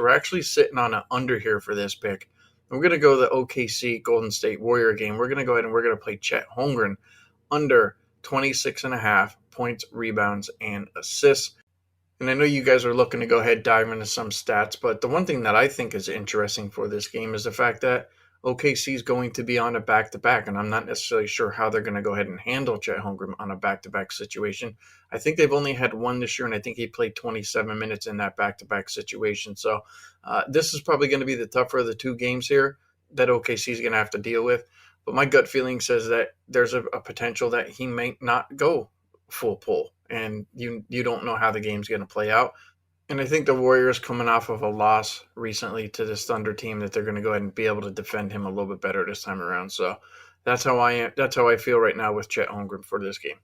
We're actually sitting on an under here for this pick. We're going to go the OKC Golden State Warrior game. We're going to go ahead and we're going to play Chet Holmgren under 26 and a half points, rebounds, and assists. And I know you guys are looking to go ahead dive into some stats, but the one thing that I think is interesting for this game is the fact that OKC is going to be on a back to back, and I'm not necessarily sure how they're going to go ahead and handle Chet Holmgren on a back to back situation. I think they've only had one this year, and I think he played 27 minutes in that back to back situation. So this is probably going to be the tougher of the two games here that OKC is going to have to deal with. But my gut feeling says that there's a potential that he may not go full pull, and you don't know how the game's going to play out. And I think the Warriors coming off of a loss recently to this Thunder team that they're going to go ahead and be able to defend him a little bit better this time around. So that's how I am. That's how I feel right now with Chet Holmgren for this game.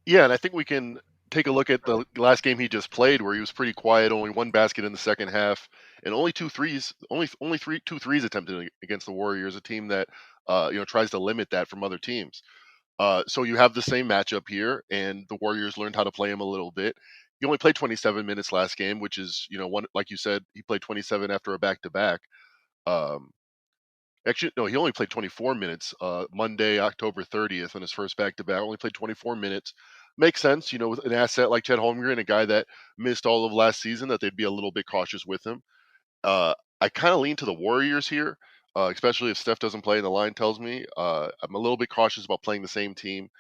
Yeah, and I think we can take a look at the last game he just played, where he was pretty quiet, only one basket in the second half, and only two threes attempted against the Warriors, a team that tries to limit that from other teams. So you have the same matchup here, and the Warriors learned how to play him a little bit. He only played 27 minutes last game, which is, one, like you said, he played 27 after a back-to-back. Um, Actually, no, he only played 24 minutes Monday, October 30th, on his first back-to-back. Only played 24 minutes. Makes sense, with an asset like Chet Holmgren, a guy that missed all of last season, that they'd be a little bit cautious with him. I kind of lean to the Warriors here, especially if Steph doesn't play and the line tells me. I'm a little bit cautious about playing the same team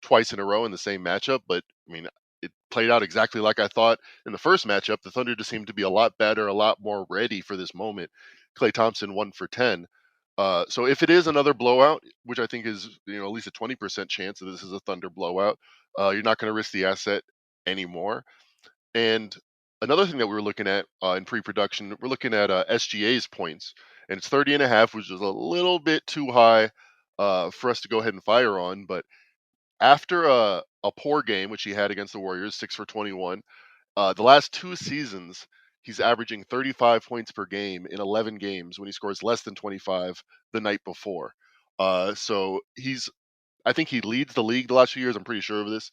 twice in a row in the same matchup, but I mean, it played out exactly like I thought in the first matchup. The Thunder just seemed to be a lot better, a lot more ready for this moment. Klay Thompson 1 for 10. So if it is another blowout, which I think is at least a 20% chance that this is a Thunder blowout, you're not going to risk the asset anymore. And another thing that we were looking at in pre-production, we're looking at SGA's points, and it's 30.5, which is a little bit too high for us to go ahead and fire on. But after a poor game, which he had against the Warriors, 6 for 21, the last two seasons, he's averaging 35 points per game in 11 games when he scores less than 25 the night before. So I think he leads the league the last few years. I'm pretty sure of this.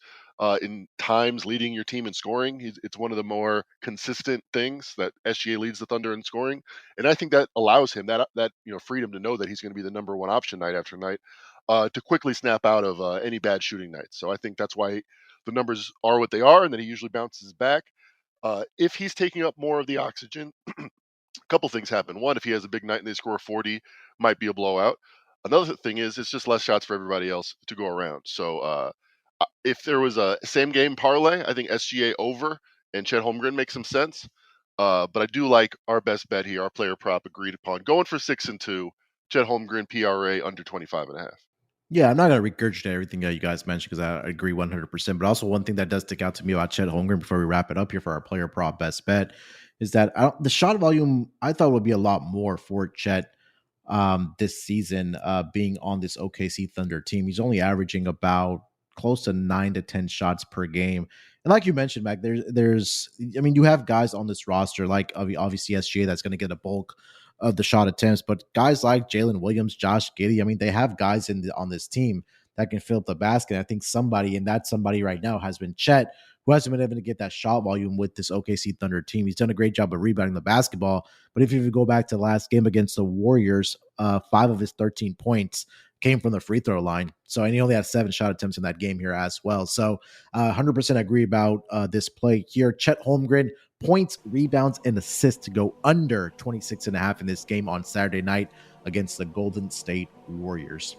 In times leading your team in scoring, it's one of the more consistent things that SGA leads the Thunder in scoring, and I think that allows him that freedom to know that he's going to be the number one option night after night, to quickly snap out of any bad shooting nights. So I think that's why the numbers are what they are, and that he usually bounces back. If he's taking up more of the oxygen, a couple things happen. One, if he has a big night and they score 40, might be a blowout. Another thing is it's just less shots for everybody else to go around. So if there was a same game parlay, I think SGA over and Chet Holmgren makes some sense. But I do like our best bet here, our player prop agreed upon, going for 6-2. Chet Holmgren PRA under 25.5. Yeah, I'm not going to regurgitate everything that you guys mentioned because I agree 100%. But also, one thing that does stick out to me about Chet Holmgren before we wrap it up here for our player prop best bet is that the shot volume I thought would be a lot more for Chet this season, being on this OKC Thunder team. He's only averaging about close to 9 to 10 shots per game. And like you mentioned, Mac, I mean, you have guys on this roster like obviously SGA that's going to get a bulk of the shot attempts, but guys like Jalen Williams, Josh Giddey, I mean, they have guys on this team that can fill up the basket. I think somebody right now has been Chet, who hasn't been able to get that shot volume with this OKC Thunder team. He's done a great job of rebounding the basketball, but if you go back to the last game against the Warriors, 5 of his 13 points came from the free throw line. So, and he only had 7 shot attempts in that game here as well. So 100% agree about this play here. Chet Holmgren, points, rebounds, and assists to go under 26.5 in this game on Saturday night against the Golden State Warriors.